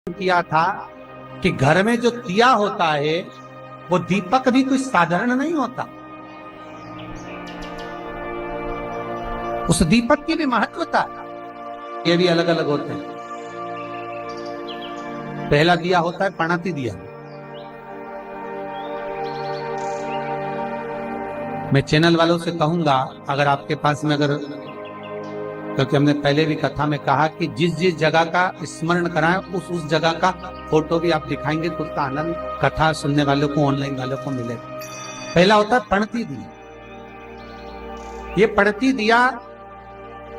किया था कि घर में जो दिया होता है वो दीपक भी कोई साधारण नहीं होता। उस दीपक की भी महत्वता है। ये भी अलग अलग होते हैं। पहला दिया होता है पणती दिया। मैं चैनल वालों से कहूंगा, अगर आपके पास में क्योंकि हमने पहले भी कथा में कहा कि जिस जगह का स्मरण कराएं उस जगह का फोटो भी आप दिखाएंगे तो उसका आनंद कथा सुनने वालों को, ऑनलाइन वालों को मिलेगा। पहला होता है पणती दिया। ये पणती दिया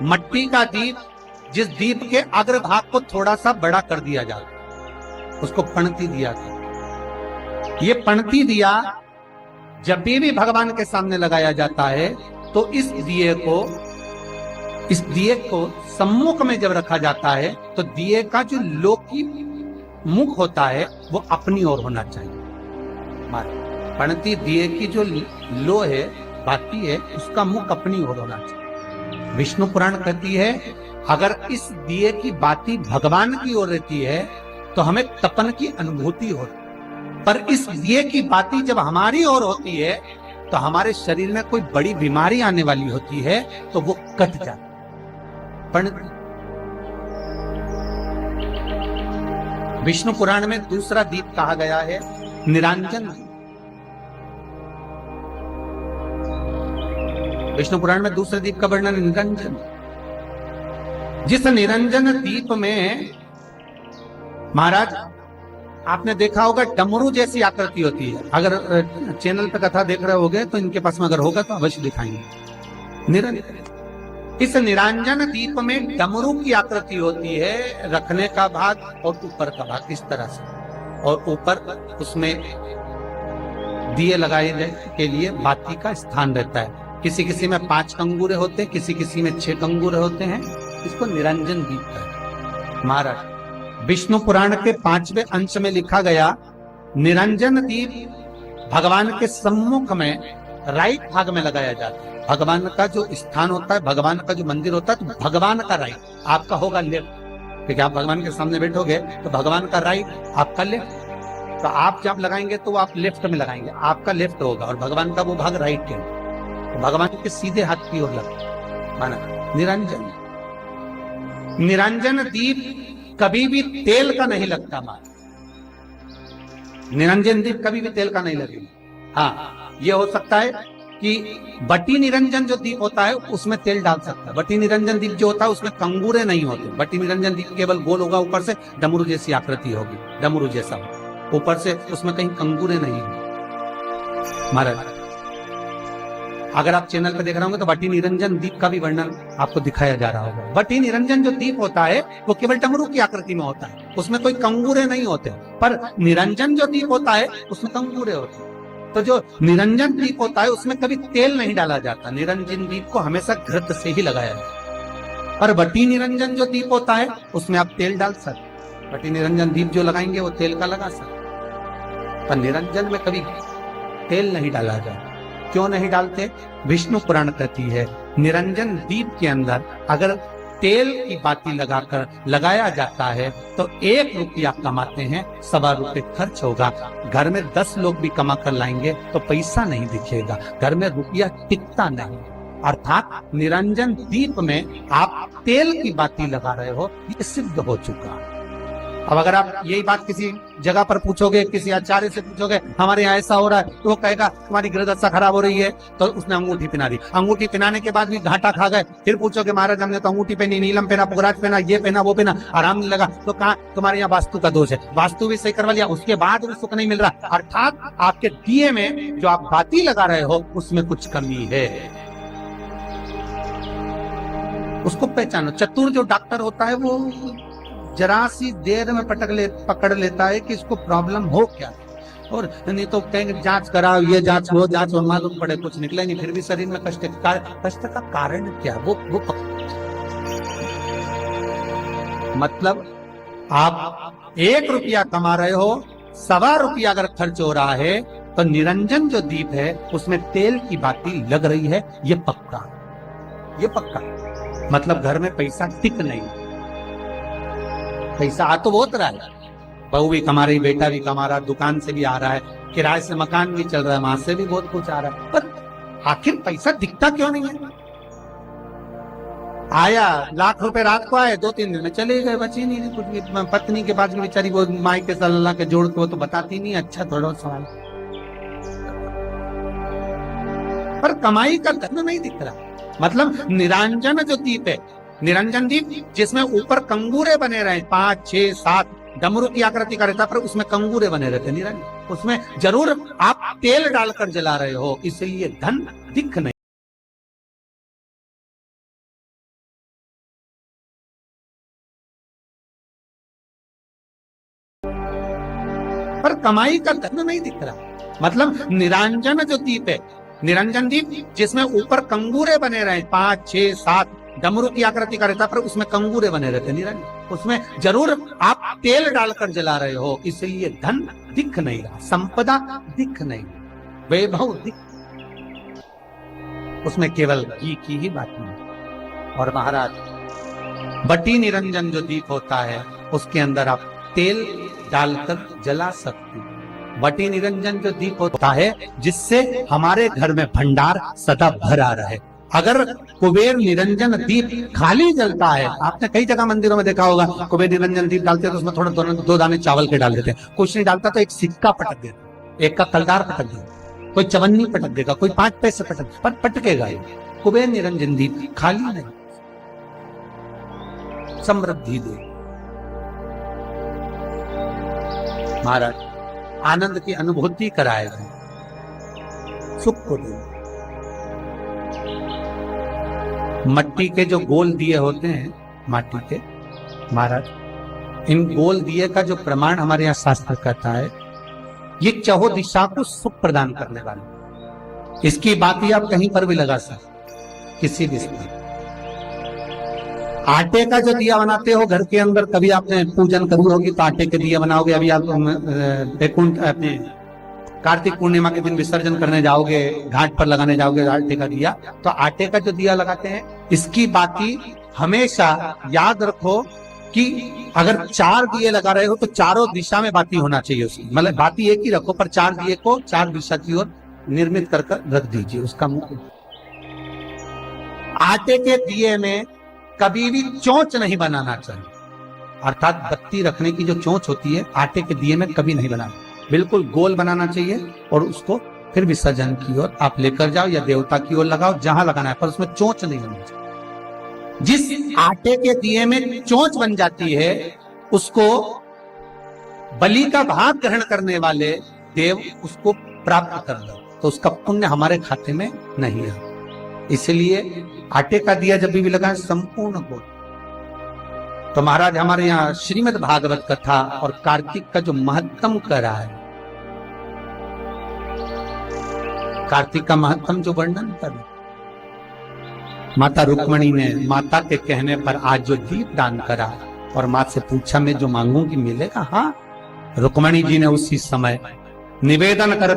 मट्टी का दीप, जिस दीप के अग्रभाग को थोड़ा सा बड़ा कर दिया जाता, उसको पणती दिया था। ये पणती दिया जब भी भगवान के सामने लगाया जाता है तो इस दिए को सम्मुख में जब रखा जाता है तो दिए का जो लौकी मुख होता है वो अपनी ओर होना चाहिए। पणती दिए की जो लो है, बाती है, उसका मुख अपनी ओर होना चाहिए। विष्णु पुराण कहती है अगर इस दिए की बाती भगवान की ओर रहती है तो हमें तपन की अनुभूति होती, पर इस दिए की बाती जब हमारी ओर होती है तो हमारे शरीर में कोई बड़ी बीमारी आने वाली होती है तो वो कट जाती। विष्णु पुराण में दूसरा दीप कहा गया है निरंजन। विष्णु पुराण में दूसरे दीप का वर्णन निरंजन। जिस निरंजन दीप में महाराज आपने देखा होगा डमरू जैसी आकृति होती है। अगर चैनल पे कथा देख रहे होगे तो इनके पास में अगर होगा तो अवश्य दिखाएंगे। निरंजन, इस निरंजन दीप में डमरू की आकृति होती है, रखने का भाग और ऊपर का भाग इस तरह से, और ऊपर उसमें दिए लगाए के लिए बाती का स्थान रहता है। किसी किसी में 5 कंगूरे होते हैं, किसी किसी में 6 कंगूरे होते हैं। इसको निरंजन दीप है। महाराज विष्णु पुराण के 5वें अंश में लिखा गया निरंजन दीप भगवान के सम्मुख में राइट भाग में लगाया जाता है। भगवान का जो स्थान होता है, भगवान का जो मंदिर होता है, तो भगवान का राइट आपका होगा लेफ्ट, क्योंकि आप भगवान के सामने बैठोगे तो भगवान का राइट आपका लेफ्ट। तो आप जब लगाएंगे तो आप लेफ्ट में लगाएंगे, आपका लेफ्ट होगा और भगवान का वो भाग राइट के, तो भगवान के सीधे हाथ की ओर लगा माना। निरंजन, निरंजन दीप कभी भी तेल का नहीं लगता। निरंजन दीप कभी भी तेल का नहीं लगेगा। हाँ, ये हो सकता है कि बटी निरंजन जो दीप होता है उसमें तेल डाल सकता है। बटी निरंजन दीप जो होता है उसमें कंगूरे नहीं होते। बटी निरंजन दीप केवल गोल होगा, ऊपर से डमरू जैसी आकृति होगी, डमरू जैसा हो, ऊपर से उसमें कहीं कंगूरे नहीं होंगे। महाराज अगर आप चैनल पे देख रहे होंगे तो बटी निरंजन दीप का भी वर्णन आपको दिखाया जा रहा होगा। बटी निरंजन जो दीप होता है वो केवल डमरू की आकृति में होता है, उसमें कोई कंगूरे नहीं होते। पर निरंजन जो दीप होता है उसमें कंगूरे होते हैं। तो जो निरंजन दीप होता है उसमें कभी तेल नहीं डाला जाता। निरंजन दीप को हमेशा घृत से ही लगाया जाता। पर बटी निरंजन जो दीप होता है उसमें आप तेल डाल सकते। बटी निरंजन दीप जो लगाएंगे वो तेल का लगा सकते, पर निरंजन में कभी तेल नहीं डाला जाता। क्यों नहीं डालते? विष्णु पुराण कहती है निरंजन दीप के अंदर अगर तेल की बाती लगाया जाता है तो 1 रुपया कमाते हैं, 1.25 रुपये खर्च होगा। घर में 10 लोग भी कमा कर लाएंगे तो पैसा नहीं दिखेगा, घर में रुपया टिकता नहीं। अर्थात निरंजन दीप में आप तेल की बाती लगा रहे हो, ये सिद्ध हो चुका। अब अगर आप यही बात किसी जगह पर पूछोगे, किसी आचार्य से पूछोगे हमारे यहाँ ऐसा हो रहा है, तो वो कहेगा तुम्हारी गृहदशा खराब हो रही है, तो उसने अंगूठी पहना दी। अंगूठी पहनाने के बाद भी घाटा खा गए। फिर पूछोगे महाराज हमने तो अंगूठी पहनी, नीलम पहना, पुगराज पहना, ये पहना, वो पहना, आराम नहीं लगा, तो कहा तुम्हारे यहाँ वास्तु का दोष है। वास्तु भी सही करवा लिया, उसके बाद भी सुख नहीं मिल रहा। अर्थात आपके दिए में जो आप बाती लगा रहे हो उसमें कुछ कमी है। उसको पहचानो। चतुर जो डॉक्टर होता है वो जरा सी देर में पकड़ लेता है कि इसको प्रॉब्लम हो क्या, और नहीं तो कहेंगे जांच कराओ, ये जांच वो जांच, और मालूम पड़े कुछ निकले नहीं, फिर भी शरीर में कष्ट का कारण क्या वो मतलब आप 1 रुपया कमा रहे हो, 1.25 रुपया अगर खर्च हो रहा है तो निरंजन जो दीप है उसमें तेल की बाती लग रही है, ये पक्का। मतलब घर में पैसा टिक नहीं, पैसा आ तो बहुत रहा है बहू भी कमा रही, बेटा भी कमा रहा, दुकान से भी आ रहा है, किराए से मकान भी चल रहा है, वहां से भी बहुत कुछ आ रहा है, पर आखिर पैसा दिखता क्यों नहीं है? आया लाख रुपए रात को आए, 2-3 दिन में चले गए, बची नहीं कुछ भी। पत्नी के पास भी बेचारी वो माई के सल्ला के जोड़ के वो तो बताती नहीं, अच्छा थोड़ा सवाल, पर कमाई का धन नहीं दिख रहा। मतलब निरंजन जो दीप है, निरंजन दीप जिसमें ऊपर कंगूरे बने रहे 5, 6, 7 डमरू की आकृति का रहता, पर उसमें कंगूरे बने रहते निरंजन, उसमें जरूर आप तेल डालकर जला रहे हो, इसलिए धन दिख नहीं। पर कमाई का धन नहीं दिख रहा। मतलब निरंजन जो दीप है, निरंजन दीप जिसमें ऊपर कंगूरे बने रहे 5, 6, 7 डमरू की आकृति का रहता, पर उसमें कंगूरे बने रहते निरंजन, उसमें जरूर आप तेल डालकर जला रहे हो, इसलिए धन दिख नहीं रहा, संपदा दिख नहीं, वैभव दिख, उसमें केवल घी की ही बात नहीं। और महाराज बटी निरंजन जो दीप होता है उसके अंदर आप तेल डालकर जला सकते हैं। बटी निरंजन जो दीप होता है जिससे हमारे घर में भंडार सदा भरा रहे। अगर कुबेर निरंजन दीप खाली जलता है, आपने कई जगह मंदिरों में देखा होगा, कुबेर निरंजन दीप डालते हैं तो उसमें थोड़ा 2 दाने चावल के डाल देते हैं, कुछ नहीं डालता तो एक सिक्का पटक देता, एक का कलदार पटक देता, कोई चवन्नी पटक देगा, कोई 5 पैसे पटक, पर पटकेगा ये। कुबेर निरंजन दीप खाली नहीं, समृद्धि दे। महाराज आनंद की अनुभूति कराएगा, सुख को दे। मट्टी के जो गोल दिए होते हैं, माटी के, महाराज इन गोल दिए का जो प्रमाण हमारे यहाँ शास्त्र कहता है, ये चहुं दिशा को सुख प्रदान करने वाले, इसकी बात ही आप कहीं पर भी लगा सकते, किसी भी स्थिति। आटे का जो दिया बनाते हो घर के अंदर, कभी आपने पूजन करी होगी तो आटे के दिया बनाओगे। अभी आप अपने कार्तिक पूर्णिमा के दिन विसर्जन करने जाओगे, घाट पर लगाने जाओगे आटे का दिया, तो आटे का जो दिया लगाते हैं, इसकी बाती हमेशा याद रखो कि अगर 4 दिए लगा रहे हो तो चारों दिशा में बाती होना चाहिए उसकी, मतलब बाती एक ही रखो पर 4 दिए को 4 दिशा की ओर निर्मित कर रख दीजिए। उसका मुख्य आटे के दिए में कभी भी चोंच नहीं बनाना चाहिए, अर्थात बत्ती रखने की जो चोंच होती है आटे के दिए में कभी नहीं बनाना, बिल्कुल गोल बनाना चाहिए और उसको फिर विसर्जन की ओर आप लेकर जाओ या देवता की ओर लगाओ, जहां लगाना है, पर उसमें चोंच नहीं होनी चाहिए। जिस आटे के दिए में चोंच बन जाती है उसको बलि का भाग ग्रहण करने वाले देव उसको प्राप्त कर लो, तो उसका पुण्य हमारे खाते में नहीं है। इसलिए आटे का दिया जब भी लगाए संपूर्ण गोल। तो महाराज हमारे यहाँ श्रीमद् भागवत कथा और कार्तिक का जो महत्तम करा है, कार्तिक का महत्तम जो वर्णन कर, माता रुक्मणी ने माता के कहने पर आज जो दीप दान करा और माँ से पूछा मैं जो मांगूंगी मिलेगा। हाँ, रुक्मणी जी ने उसी समय निवेदन कर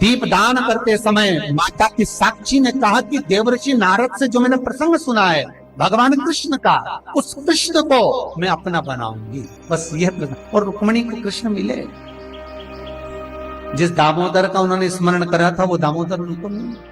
दीप दान करते समय माता की साक्षी ने कहा कि देवर्षि नारद से जो मैंने प्रसंग सुना है भगवान कृष्ण का, उस कृष्ण को मैं अपना बनाऊंगी, बस यह प्रसंग। और रुक्मणी को कृष्ण मिले, जिस दामोदर का उन्होंने स्मरण करा था वो दामोदर उनको मिले।